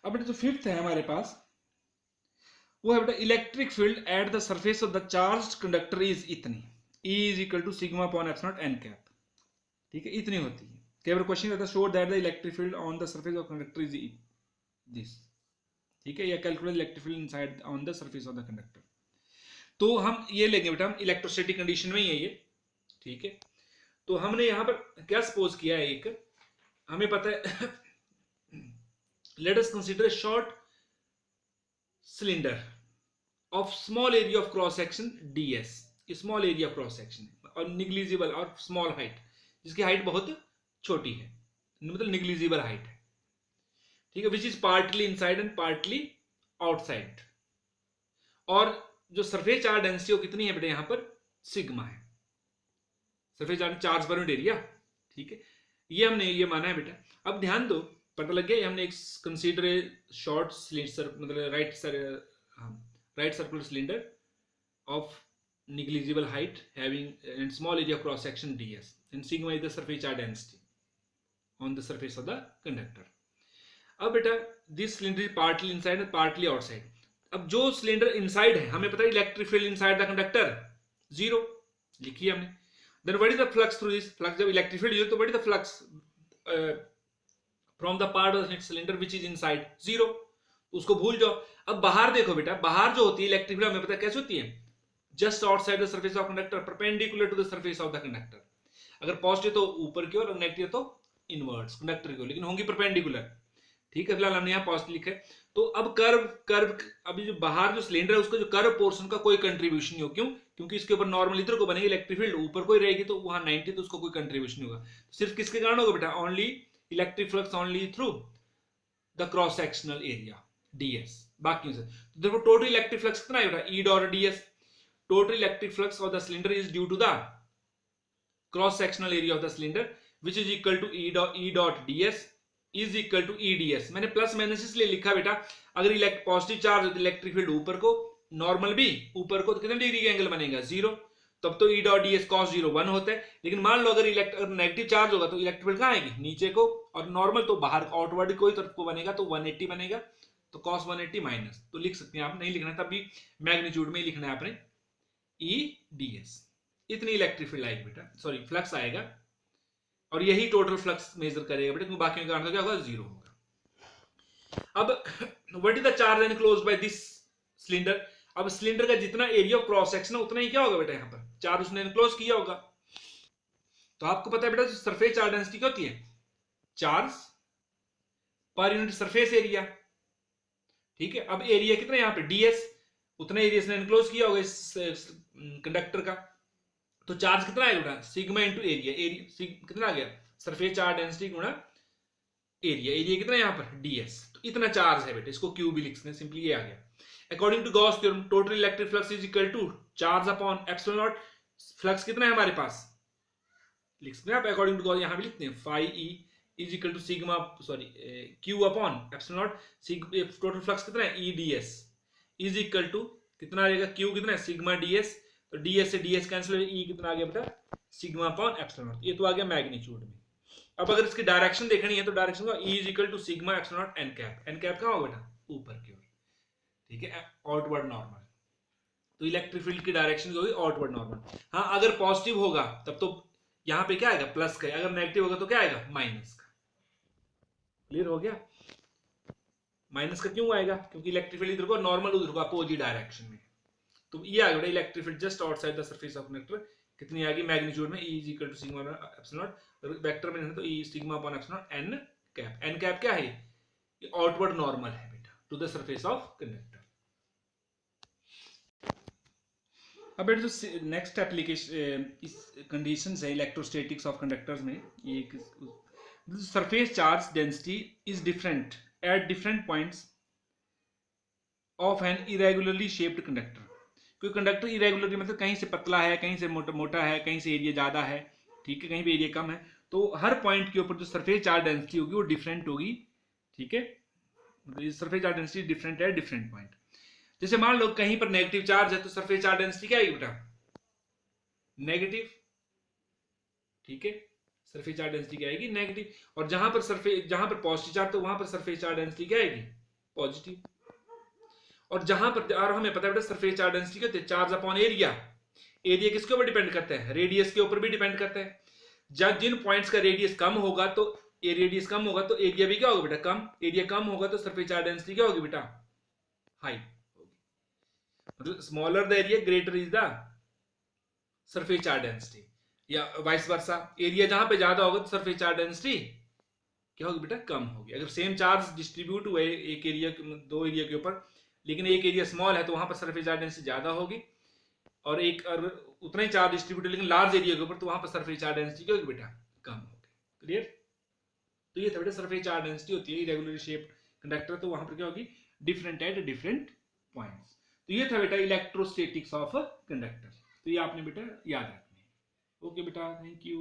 अब बेटा जो फिफ्थ है हमारे पास वो है बेटा electric field at the surface of the charge conductor is इतनी, E is equal to sigma upon epsilon naught n cap. ठीक है, इतनी होती है। केवल क्वेश्चन रहता है show that the electric field on the surface of conductor is this. ठीक है, या calculate electric field inside on the surface of the conductor. तो हम ये लेंगे बेटा, हम इलेक्ट्रोस्टैटिक कंडीशन में ही है ये। ठीक है, तो हमने यहां पर क्या सपोज किया है, एक हमें पता है let us consider a short cylinder of small area of cross section ds, small area cross section और निग्लिजिबल और स्मॉल हाइट, जिसकी हाइट बहुत छोटी है, मतलब निग्लिजिबल हाइट है। ठीक है, which is partly inside and partly outside. और जो सरफेस चार्ज डेंसिटी वो कितनी है बेटा, यहां पर सिग्मा है, surface charge per unit area. ठीक है, ये हमने ये माना है बेटा। अब ध्यान दो, पता लग गया, हमने एक कंसीडर शॉर्ट मतलब right circular cylinder of negligible height having and small area cross section ds and sigma is the surface charge density on the surface of the conductor. अब बेटा this cylinder is partly inside and partly outside. अब जो cylinder inside है, हमें पता है electric field inside the conductor zero लिखी हमने। Then what is the flux through this, flux जब इलेक्ट्रिक फील्ड जीरो तो what is the flux from the part of the cylinder which is inside zero, उसको भूल जाओ। अब बाहर देखो बेटा, बाहर जो होती है इलेक्ट्रिक फील्ड हमें पता है कैसे होती है, just outside the surface of conductor perpendicular to the surface of the conductor. अगर पॉजिटिव तो ऊपर की ओर और नेगेटिव तो इनवर्ड्स कंडक्टर की ओर, लेकिन होंगी परपेंडिकुलर। ठीक है, फिलहाल हमने यहाँ पॉजिटिव लिखा है। तो अब कर्व अभी जो बाहर जो सिलेंडर है उसका जो कर्व पोर्शन का कोई कंट्रीब्यूशन नहीं हो, क्यों? क्योंकि इसके ऊपर नॉर्मल इधर को बनेगी इलेक्ट्रिक फील्ड, ऊपर कोई रहेगी तो वहां 90, तो उसको कोई कंट्रीब्यूशन नहीं होगा। सिर्फ किसके कारण होगा बेटा, only electric flux only through the cross sectional area ds, बाकी से। तो देखो टोटल इलेक्ट्रिक फ्लक्स कितना है बेटा, E dot ds। Total electric flux of the cylinder is due to the cross sectional area of the cylinder which is equal to E dot ds is equal to EDS। मैंने plus minus इसलिए लिखा बेटा, अगर positive charge होती है electric field ऊपर को, normal भी ऊपर को, तो कितने डिग्री का एंगल बनेगा, जीरो। तब तो E डॉट ds cos 0 1 होता है। लेकिन मान लो अगर नेगेटिव चार्ज होगा तो इलेक्ट्रिक फील्ड कहाँ आएगी, नीचे को, और नॉर्मल तो बाहर आउटवर्ड कोई तरफ को बनेगा तो 180 बनेगा, तो cos 180 माइनस, तो लिख सकते हैं आप, नहीं लिखना तब भी मैग्नीट्यूड में ही लिखना है आपने, EDS। इतनी इलेक्ट्रिक फील्ड आएगी बेटा, सॉरी फ्लक्स आएगा, और यही टोटल फ्लक्स मेजर करेगा बेटा, क्योंकि बाकी का क्या होगा, जीरो होगा। अब what is the charge enclosed by this cylinder. अब सिलेंडर का जितना एरिया ऑफ क्रॉस सेक्शन है उतना ही क्या होगा बेटा, यहां पर चार्ज उसने एनक्लोज किया होगा। तो आपको पता है बेटा सरफेस चार्ज डेंसिटी क्या होती है, charge per unit surface area. ठीक है, अब एरिया कितना यहां पे ds, उतना एरिया इसने एनक्लोज किया होगा इस कंडक्टर का, तो चार्ज कितना आएगा बेटा, सिग्मा इंटू एरिया, कितना आ गया, सरफेस चार्ज डेंसिटी गुणा एरिया, एरिया कितना यहां पर ds, तो इतना चार्ज है बेटा, इसको क्यू भी लिख सकते हैं, सिंपली ये आ गया। According to Gauss theorem total electric flux is equal to charge upon epsilon naught. Flux कितना है हमारे पास, लिख सकते हैं आप अकॉर्डिंग टू गॉस, यहां भी लिखते हैं phi E is equal to sigma, sorry q upon epsilon naught, total flux कितना है EDS इज इक्वल टू कितना आ जाएगा, क्यू कितना है सिग्मा ds, तो ds से ds कैंसिल हो जाएगा, E कितना आ गया बेटा, सिग्मा अपॉन एप्सिलॉन नॉट, ये तो आ गया मैग्नीट्यूड में। अब अगर इसकी डायरेक्शन देखनी है तो डायरेक्शन का E is equal to sigma epsilon naught n cap, n cap कहां होगा बेटा, ऊपर की ओर। ठीक है, आउटवर्ड नॉर्मल, तो इलेक्ट्रिक फील्ड की डायरेक्शन होगी आउटवर्ड नॉर्मल। हाँ, अगर पॉजिटिव होगा तब तो यहां पे क्या आएगा, प्लस का, अगर नेगेटिव होगा तो क्या आएगा, माइनस का। क्लियर हो गया, माइनस का क्यों आएगा, क्योंकि इलेक्ट्रिक फील्ड इधर को, नॉर्मल उधर को, अपोजिट डायरेक्शन में। तो ये आ गया electric field just outside the surface of conductor, कितनी आ गई मैग्नीट्यूड में, E is equal to sigma epsilon naught, vector में तो E sigma upon epsilon naught n cap. n cap क्या है, ये आउटवर्ड नॉर्मल है बेटा to the surface of conductor. अब बेटा जो नेक्स्ट एप्लीकेशन इस कंडीशंस है इलेक्ट्रोस्टैटिक्स ऑफ कंडक्टर्स में, ये surface charge density is different at different points of N irregularly shaped conductor. कोई कंडक्टर इरेगुलरली मतलब कहीं से पतला है, कहीं से मोटा है, कहीं से एरिया ज्यादा है, ठीक है, कहीं पे एरिया कम है, तो हर पॉइंट के ऊपर जो सरफेस चार्ज डेंसिटी होगी वो डिफरेंट होगी। ठीक है, सरफेस चार्ज डेंसिटी डिफरेंट है डिफरेंट पॉइंट। जैसे मान लो कहीं पर नेगेटिव चार्ज है तो सरफेस चार्ज डेंसिटी क्या आएगी बेटा, नेगेटिव। ठीक है, सरफेस चार्ज डेंसिटी क्या आएगी, नेगेटिव। और जहां पर पॉजिटिव चार्ज तो वहां पर सरफेस चार्ज डेंसिटी क्या आएगी, पॉजिटिव। और जहां पर, और हमें पता है बेटा सरफेस चार्ज डेंसिटी क्या होती है, चार्ज अपॉन एरिया। एरिया किसके ऊपर डिपेंड करता है, रेडियस के ऊपर भी डिपेंड करता है। जब जिन पॉइंट्स का रेडियस कम होगा तो रेडियस कम होगा तो एरिया भी क्या होगा बेटा, कम। एरिया कम होगा तो सरफेस चार्ज डेंसिटी क्या होगी बेटा, हाई होगी। मतलब smaller the area greater is the surface charge density, या वाइस वर्सा। एरिया जहां पे ज्यादा होगा तो सरफेस चार्ज डेंसिटी क्या होगी बेटा, कम होगी। अगर सेम चार्ज डिस्ट्रीब्यूट हुए एक एरिया, दो एरिया के ऊपर, लेकिन एक एरिया स्मॉल है तो वहां पर सरफेस चार्ज डेंसिटी ज्यादा होगी, और एक और उतना ही चार्ज डिस्ट्रीब्यूट लेकिन लार्ज एरिया के ऊपर तो वहां पर सरफेस चार्ज डेंसिटी क्या होगी बेटा, कम होगी। क्लियर। तो ये था बेटा सरफेस चार्ज डेंसिटी होती है इरेगुलरली शेप्ड कंडक्टर, तो वहां पर क्या होगी, डिफरेंट एट डिफरेंट पॉइंट्स। तो ये था बेटा इलेक्ट्रोस्टैटिक्स ऑफ कंडक्टर। तो ये आपने बेटा याद रखना है। ओके बेटा, थैंक यू।